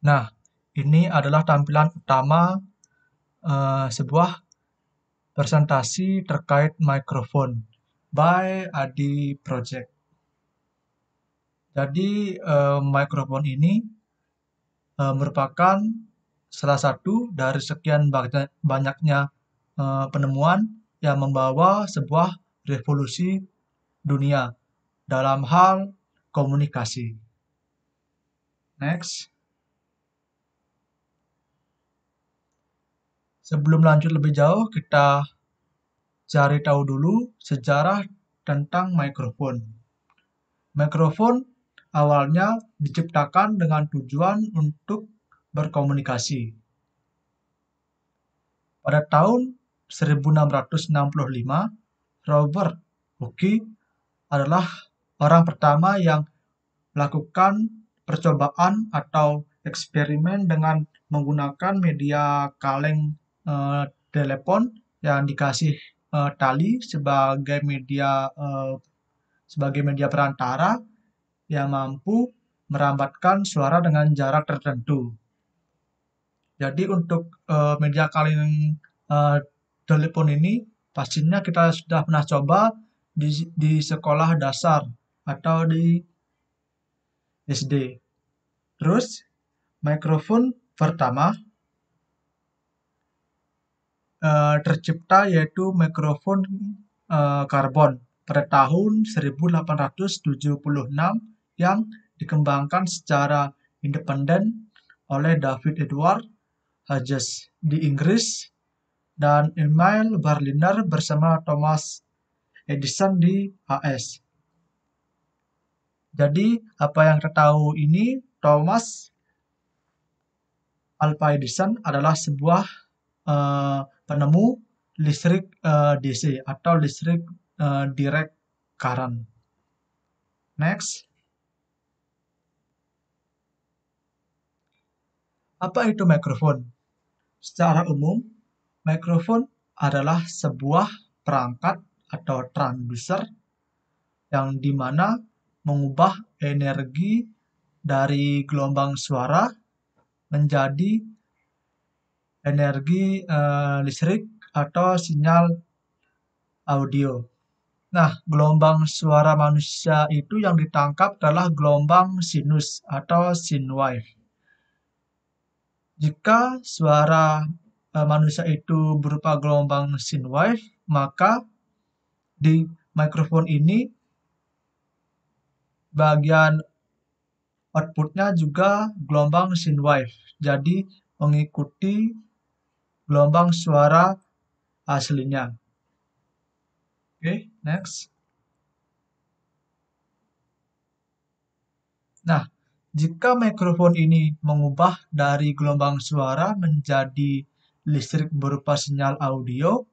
Nah, ini adalah tampilan utama sebuah presentasi terkait mikrofon by Adi Project. Jadi, mikrofon ini merupakan salah satu dari sekian banyaknya penemuan yang membawa sebuah revolusi dunia dalam hal komunikasi. Next. Sebelum lanjut lebih jauh, kita cari tahu dulu sejarah tentang mikrofon. Mikrofon awalnya diciptakan dengan tujuan untuk berkomunikasi. Pada tahun 1665, Robert Hooke adalah orang pertama yang melakukan percobaan atau eksperimen dengan menggunakan media kaleng telepon yang dikasih tali sebagai media perantara yang mampu merambatkan suara dengan jarak tertentu. Jadi untuk media kaleng telepon ini pastinya kita sudah pernah coba di sekolah dasar atau di SD. Terus mikrofon pertama tercipta yaitu mikrofon karbon pada tahun 1876 yang dikembangkan secara independen oleh David Edward Hughes di Inggris dan Emil Berliner bersama Thomas Edison di AS. Jadi apa yang kita tahu ini, Thomas Alva Edison adalah sebuah penemu listrik DC atau listrik direct current. Next. Apa itu mikrofon? Secara umum, mikrofon adalah sebuah perangkat atau transducer yang dimana mengubah energi dari gelombang suara menjadi energi listrik atau sinyal audio. Nah, gelombang suara manusia itu yang ditangkap adalah gelombang sinus atau sine wave. Jika suara manusia itu berupa gelombang sine wave, maka di mikrofon ini bagian outputnya juga gelombang sine wave. Jadi mengikuti gelombang suara aslinya. Oke, next. Nah, jika mikrofon ini mengubah dari gelombang suara menjadi listrik berupa sinyal audio,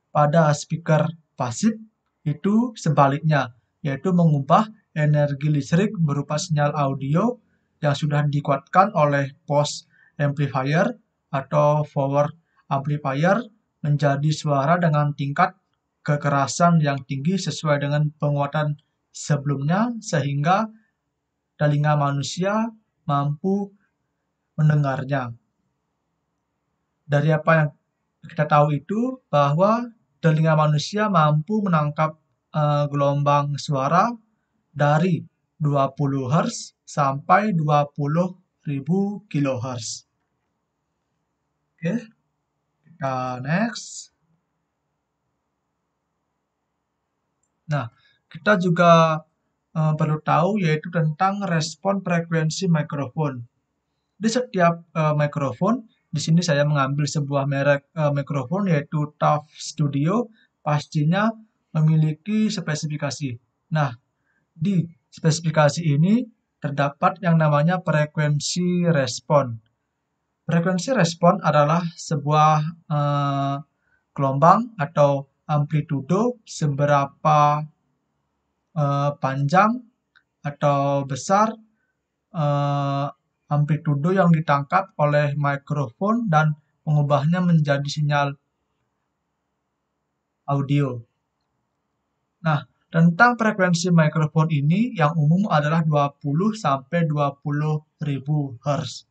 pada speaker pasif itu sebaliknya, yaitu mengubah energi listrik berupa sinyal audio yang sudah dikuatkan oleh post amplifier atau power amplifier menjadi suara dengan tingkat kekerasan yang tinggi sesuai dengan penguatan sebelumnya sehingga telinga manusia mampu mendengarnya. Dari apa yang kita tahu itu bahwa telinga manusia mampu menangkap gelombang suara dari 20 Hz sampai 20.000 kHz. Oke, kita next. Nah, kita juga perlu tahu yaitu tentang respon frekuensi mikrofon. Di setiap mikrofon, di sini saya mengambil sebuah merek mikrofon yaitu TAF Studio, pastinya memiliki spesifikasi. Nah, di spesifikasi ini terdapat yang namanya frekuensi respon. Frekuensi respon adalah sebuah gelombang atau amplitudo seberapa panjang atau besar amplitudo yang ditangkap oleh mikrofon dan mengubahnya menjadi sinyal audio. Nah, tentang frekuensi mikrofon ini yang umum adalah 20 sampai 20.000 Hz.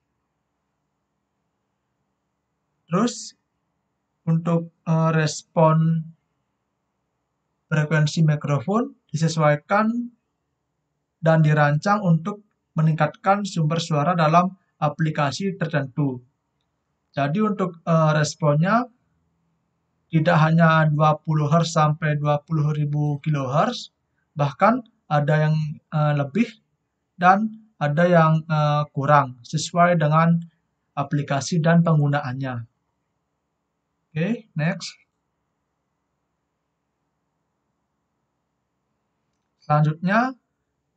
Terus untuk respon frekuensi mikrofon disesuaikan dan dirancang untuk meningkatkan sumber suara dalam aplikasi tertentu. Jadi untuk responnya tidak hanya 20 Hz sampai 20.000 kHz, bahkan ada yang lebih dan ada yang kurang sesuai dengan aplikasi dan penggunaannya. Oke, next. Selanjutnya,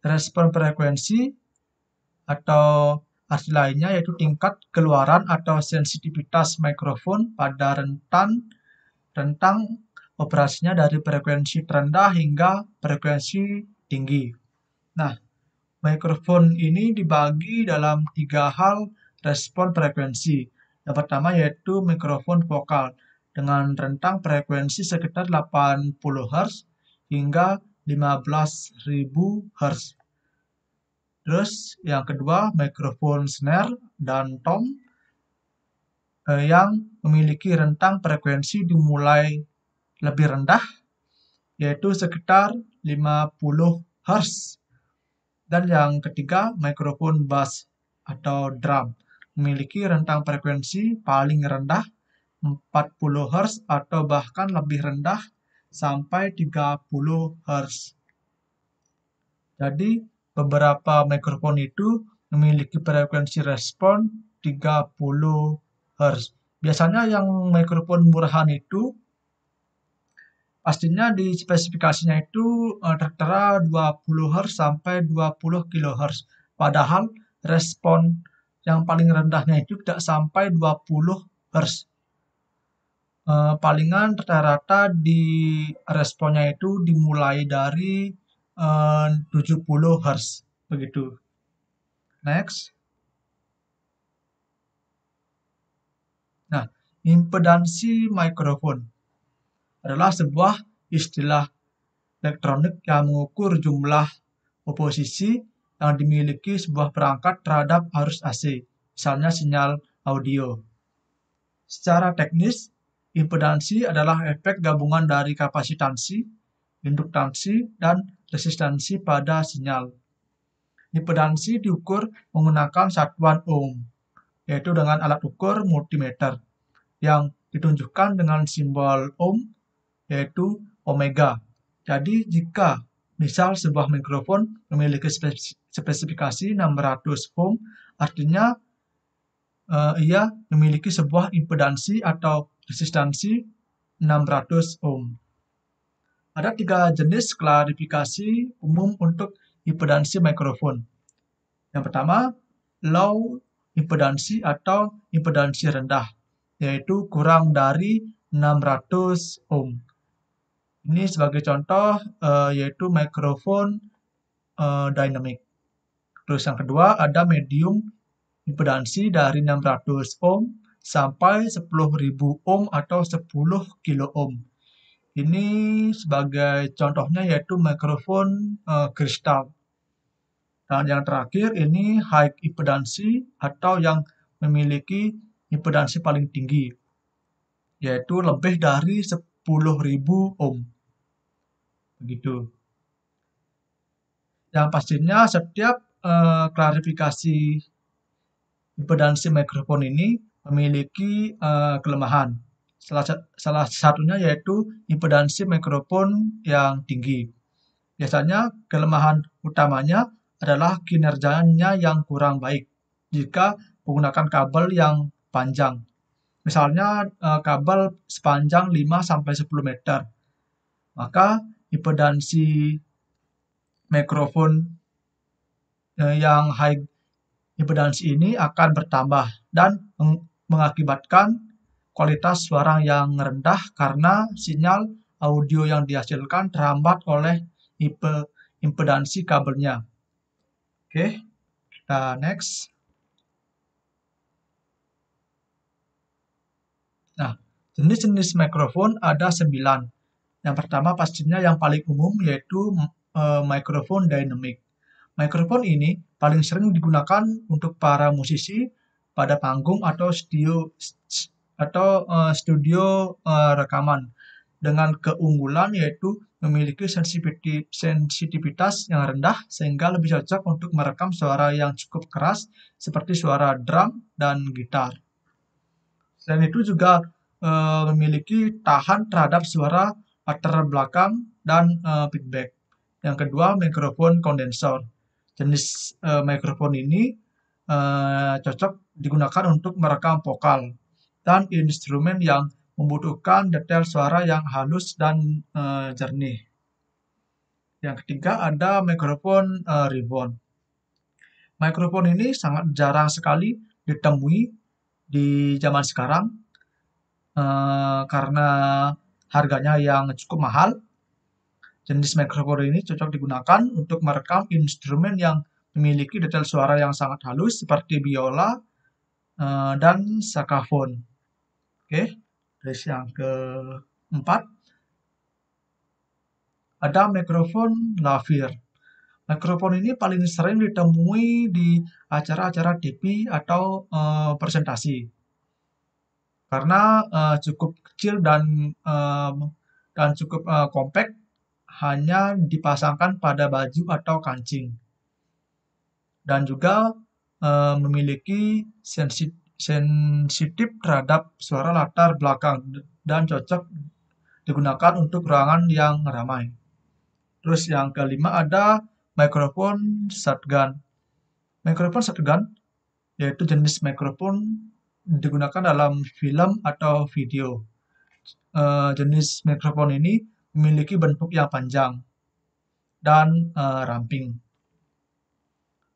respon frekuensi atau arti lainnya yaitu tingkat keluaran atau sensitivitas mikrofon pada rentang operasinya dari frekuensi terendah hingga frekuensi tinggi. Nah, mikrofon ini dibagi dalam 3 hal respon frekuensi. Yang pertama yaitu mikrofon vokal dengan rentang frekuensi sekitar 80 Hz hingga 15.000 Hz. Terus yang kedua mikrofon snare dan tom yang memiliki rentang frekuensi dimulai lebih rendah yaitu sekitar 50 Hz. Dan yang ketiga mikrofon bass atau drum memiliki rentang frekuensi paling rendah 40 Hz atau bahkan lebih rendah sampai 30 Hz. Jadi beberapa mikrofon itu memiliki frekuensi respon 30 Hz. Biasanya yang mikrofon murahan itu pastinya di spesifikasinya itu tertera 20 Hz sampai 20 kHz. Padahal respon yang paling rendahnya itu tidak sampai 20 Hz. Palingan rata-rata di responnya itu dimulai dari 70 Hz. Begitu. Next. Nah, impedansi mikrofon adalah sebuah istilah elektronik yang mengukur jumlah oposisi yang dimiliki sebuah perangkat terhadap arus AC, misalnya sinyal audio. Secara teknis, impedansi adalah efek gabungan dari kapasitansi, induktansi, dan resistansi pada sinyal. Impedansi diukur menggunakan satuan ohm, yaitu dengan alat ukur multimeter, yang ditunjukkan dengan simbol ohm, yaitu omega. Jadi jika misal sebuah mikrofon memiliki spesifikasi 600 ohm, artinya ia memiliki sebuah impedansi atau resistansi 600 ohm. Ada 3 jenis klarifikasi umum untuk impedansi mikrofon. Yang pertama, low impedansi atau impedansi rendah, yaitu kurang dari 600 ohm. Ini sebagai contoh yaitu mikrofon dynamic. Terus yang kedua ada medium impedansi dari 600 ohm sampai 10.000 ohm atau 10 kilo ohm. Ini sebagai contohnya yaitu mikrofon kristal. Dan yang terakhir ini high impedansi atau yang memiliki impedansi paling tinggi, yaitu lebih dari 10.000 ohm. Begitu. Yang pastinya setiap klarifikasi impedansi mikrofon ini memiliki kelemahan. Salah satunya yaitu impedansi mikrofon yang tinggi. Biasanya kelemahan utamanya adalah kinerjanya yang kurang baik jika menggunakan kabel yang panjang. Misalnya kabel sepanjang 5-10 meter. Maka impedansi mikrofon yang high impedansi ini akan bertambah dan mengakibatkan kualitas suara yang rendah karena sinyal audio yang dihasilkan terhambat oleh impedansi kabelnya. Oke, kita next. Nah, jenis-jenis mikrofon ada 9. Yang pertama pastinya yang paling umum yaitu mikrofon dynamic. Mikrofon ini paling sering digunakan untuk para musisi pada panggung atau atau studio rekaman dengan keunggulan yaitu memiliki sensitivitas yang rendah sehingga lebih cocok untuk merekam suara yang cukup keras seperti suara drum dan gitar. Selain itu juga memiliki tahan terhadap suara latar belakang dan feedback. Yang kedua, mikrofon kondensor. Jenis mikrofon ini cocok digunakan untuk merekam vokal dan instrumen yang membutuhkan detail suara yang halus dan jernih. Yang ketiga ada mikrofon ribbon. Mikrofon ini sangat jarang sekali ditemui di zaman sekarang karena harganya yang cukup mahal. Jenis mikrofon ini cocok digunakan untuk merekam instrumen yang memiliki detail suara yang sangat halus seperti biola dan saxophone. Oke, terus yang keempat ada mikrofon lavalier. Mikrofon ini paling sering ditemui di acara-acara TV atau presentasi karena cukup kecil dan cukup compact, hanya dipasangkan pada baju atau kancing, dan juga memiliki sensitif terhadap suara latar belakang dan cocok digunakan untuk ruangan yang ramai. Terus yang kelima ada mikrofon shotgun. Mikrofon shotgun yaitu jenis mikrofon digunakan dalam film atau video. Jenis mikrofon ini memiliki bentuk yang panjang dan ramping.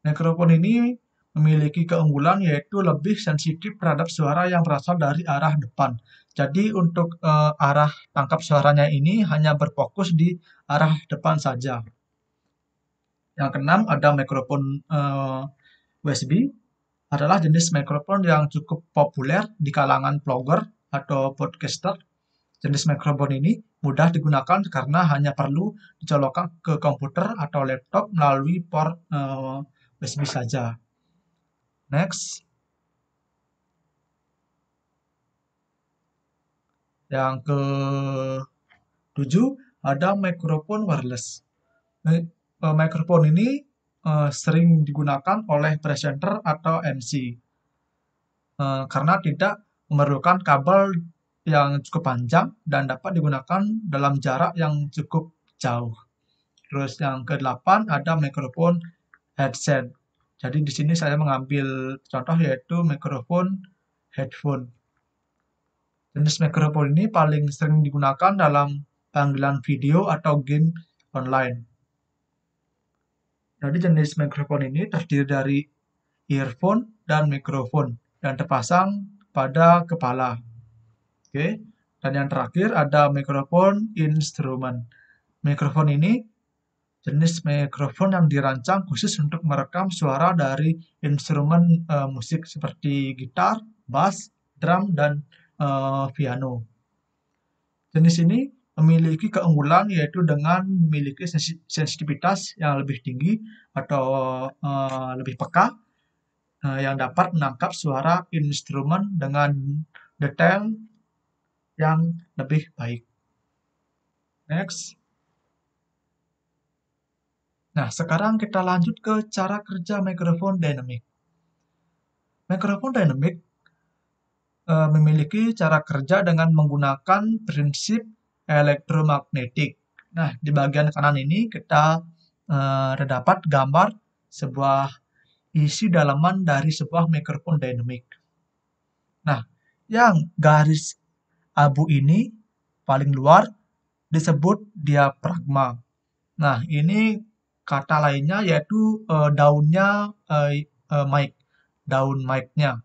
Mikrofon ini memiliki keunggulan yaitu lebih sensitif terhadap suara yang berasal dari arah depan. Jadi untuk arah tangkap suaranya ini hanya berfokus di arah depan saja. Yang keenam ada mikrofon USB, adalah jenis mikrofon yang cukup populer di kalangan vlogger atau podcaster. Jenis mikrofon ini mudah digunakan karena hanya perlu dicolokkan ke komputer atau laptop melalui port USB saja. Next. Yang ke-7 ada mikrofon wireless. Mikrofon ini sering digunakan oleh presenter atau MC karena tidak memerlukan kabel yang cukup panjang dan dapat digunakan dalam jarak yang cukup jauh. Terus yang ke-8 ada mikrofon headset. Jadi di sini saya mengambil contoh yaitu mikrofon headphone. Jenis mikrofon ini paling sering digunakan dalam panggilan video atau game online. Jadi jenis mikrofon ini terdiri dari earphone dan mikrofon dan terpasang pada kepala. Oke. Dan yang terakhir ada mikrofon instrumen. Mikrofon ini jenis mikrofon yang dirancang khusus untuk merekam suara dari instrumen musik seperti gitar, bass, drum, dan piano. Jenis ini memiliki keunggulan yaitu dengan memiliki sensitivitas yang lebih tinggi atau lebih peka yang dapat menangkap suara instrumen dengan detail yang lebih baik. Next. Nah, sekarang kita lanjut ke cara kerja mikrofon dynamic. Mikrofon dynamic memiliki cara kerja dengan menggunakan prinsip elektromagnetik. Nah, di bagian kanan ini kita terdapat gambar sebuah isi dalaman dari sebuah mikrofon dynamic. Nah, yang garis abu ini paling luar disebut diafragma. Nah, ini kata lainnya yaitu daunnya mic, daun mic-nya.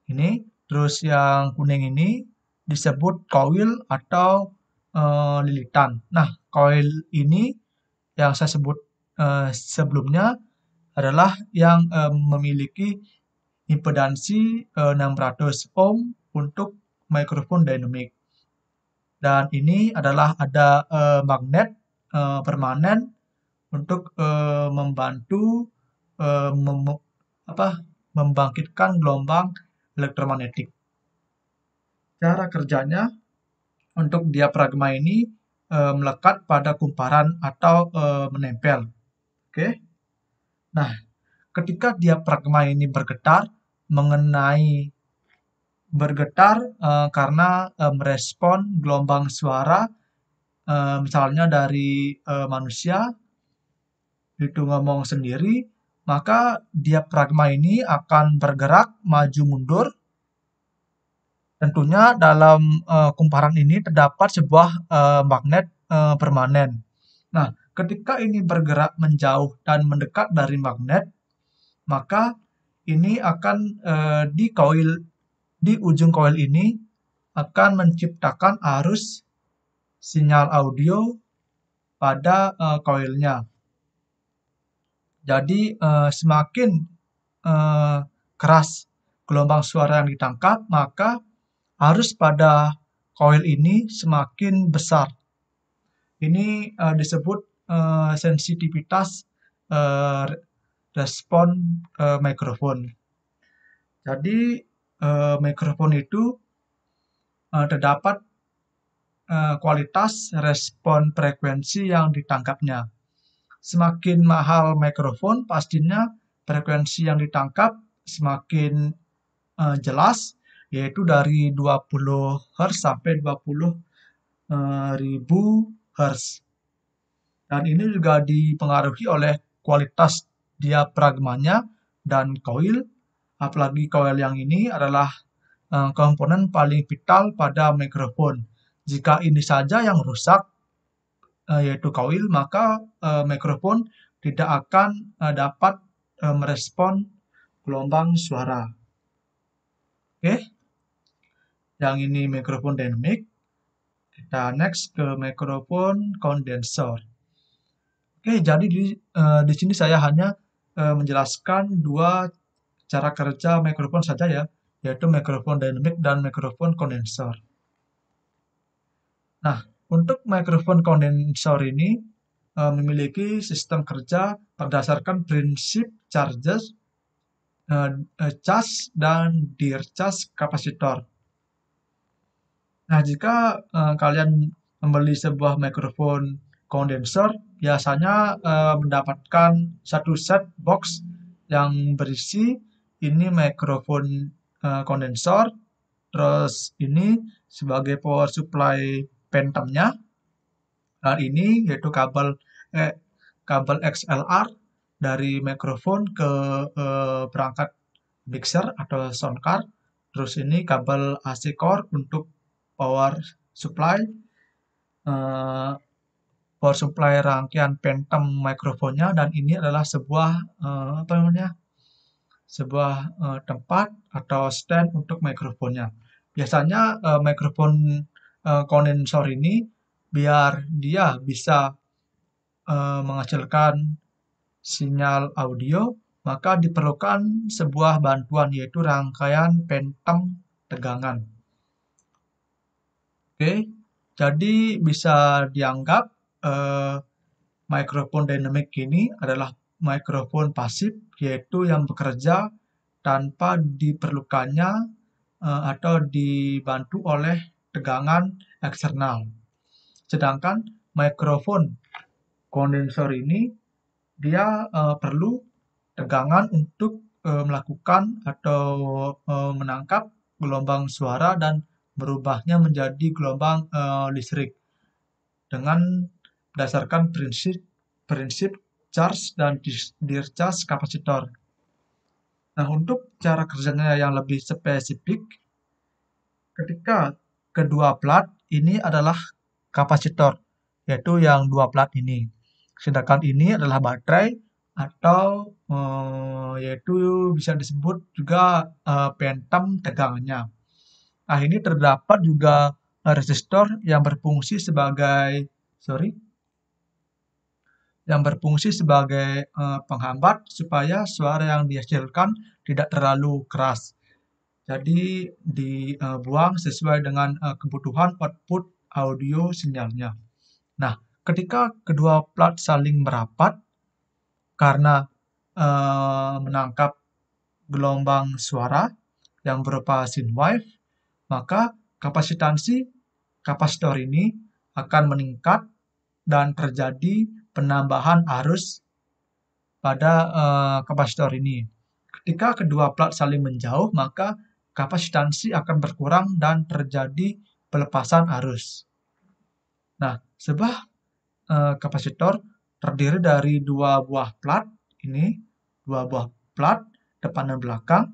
Ini terus yang kuning ini disebut coil atau lilitan. Nah, coil ini yang saya sebut sebelumnya adalah yang memiliki impedansi 600 ohm untuk mikrofon dynamic. Dan ini adalah ada magnet permanen untuk membantu membangkitkan gelombang elektromagnetik. cara kerjanya untuk diafragma ini melekat pada kumparan atau menempel. Oke. Nah, ketika diafragma ini bergetar karena merespon gelombang suara misalnya dari manusia itu ngomong sendiri, maka diafragma ini akan bergerak maju mundur. Tentunya dalam kumparan ini terdapat sebuah magnet permanen. Nah, ketika ini bergerak menjauh dan mendekat dari magnet, maka ini akan di ujung koil ini akan menciptakan arus sinyal audio pada koilnya. Jadi semakin keras gelombang suara yang ditangkap, maka arus pada koil ini semakin besar. Ini disebut sensitivitas respon mikrofon. Jadi mikrofon itu terdapat kualitas respon frekuensi yang ditangkapnya. Semakin mahal mikrofon, pastinya frekuensi yang ditangkap semakin jelas, yaitu dari 20 Hz sampai 20.000 Hz. Dan ini juga dipengaruhi oleh kualitas diafragmanya dan koil, apalagi koil yang ini adalah komponen paling vital pada mikrofon. Jika ini saja yang rusak, yaitu koil, maka mikrofon tidak akan dapat merespon gelombang suara. Oke, yang ini mikrofon dynamic. Kita next ke mikrofon kondensor. Oke, jadi di sini saya hanya menjelaskan dua cara kerja mikrofon saja ya, yaitu mikrofon dynamic dan mikrofon kondensor. Nah, untuk mikrofon kondensor ini memiliki sistem kerja berdasarkan prinsip charge dan discharge kapasitor. Nah, jika kalian membeli sebuah mikrofon kondensor, biasanya mendapatkan satu set box yang berisi ini mikrofon kondensor, terus ini sebagai power supply phantomnya, dan ini yaitu kabel XLR dari mikrofon ke perangkat mixer atau sound card. Terus ini kabel AC core untuk power supply eh, rangkaian phantom mikrofonnya, dan ini adalah sebuah tempat atau stand untuk mikrofonnya. Biasanya mikrofon kondensor ini biar dia bisa menghasilkan sinyal audio, maka diperlukan sebuah bantuan yaitu rangkaian phantom tegangan. Oke, jadi bisa dianggap mikrofon dynamic ini adalah mikrofon pasif, yaitu yang bekerja tanpa diperlukannya atau dibantu oleh tegangan eksternal. Sedangkan mikrofon kondensor ini dia perlu tegangan untuk melakukan atau menangkap gelombang suara dan merubahnya menjadi gelombang listrik dengan berdasarkan prinsip charge dan discharge kapasitor. Nah, untuk cara kerjanya yang lebih spesifik, ketika kedua plat ini adalah kapasitor, yaitu yang dua plat ini. Sedangkan ini adalah baterai atau yaitu bisa disebut juga phantom tegangannya. Nah, ini terdapat juga resistor yang berfungsi sebagai penghambat supaya suara yang dihasilkan tidak terlalu keras. Jadi dibuang sesuai dengan kebutuhan output audio sinyalnya. Nah, ketika kedua plat saling merapat karena menangkap gelombang suara yang berupa sine wave, maka kapasitor ini akan meningkat dan terjadi penambahan arus pada kapasitor ini. Ketika kedua plat saling menjauh, maka kapasitansi akan berkurang dan terjadi pelepasan arus. Nah, sebuah kapasitor terdiri dari dua buah plat, depan dan belakang.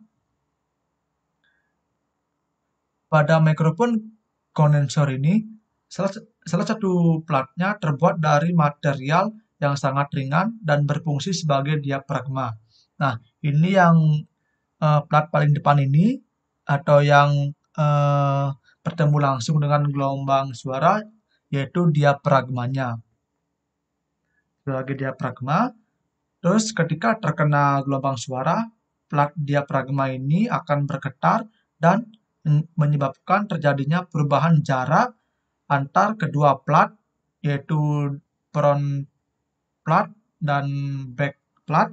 Pada mikrofon kondensor ini, salah satu platnya terbuat dari material yang sangat ringan dan berfungsi sebagai diafragma. Nah, ini yang plat paling depan ini atau yang bertemu langsung dengan gelombang suara, yaitu diafragmanya. Sebagai diafragma, terus ketika terkena gelombang suara, plat diafragma ini akan bergetar dan menyebabkan terjadinya perubahan jarak antar kedua plat, yaitu front plat dan back plat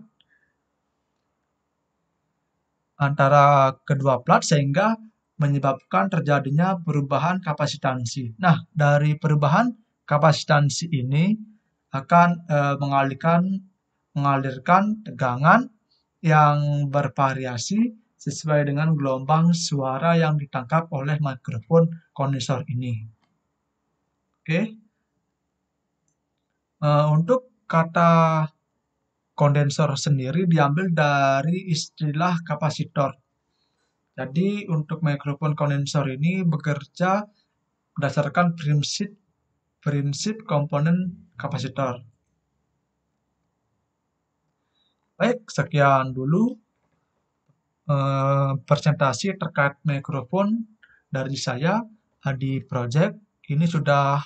antara kedua plat, sehingga menyebabkan terjadinya perubahan kapasitansi. Nah, dari perubahan kapasitansi ini akan mengalirkan tegangan yang bervariasi sesuai dengan gelombang suara yang ditangkap oleh mikrofon kondensor ini. Oke. Untuk kata kondensor sendiri diambil dari istilah kapasitor. Jadi untuk mikrofon kondensor ini bekerja berdasarkan prinsip komponen kapasitor. Baik, sekian dulu presentasi terkait mikrofon dari saya, Adi Project. Ini sudah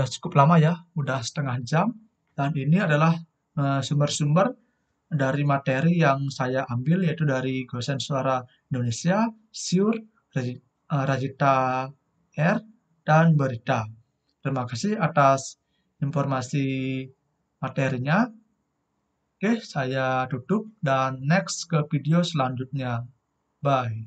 cukup lama ya, udah setengah jam. Dan ini adalah sumber-sumber dari materi yang saya ambil, yaitu dari Gosen Suara Indonesia, SURE, Rajita R, dan Berita. Terima kasih atas informasi materinya. Oke, saya tutup dan next ke video selanjutnya. Bye.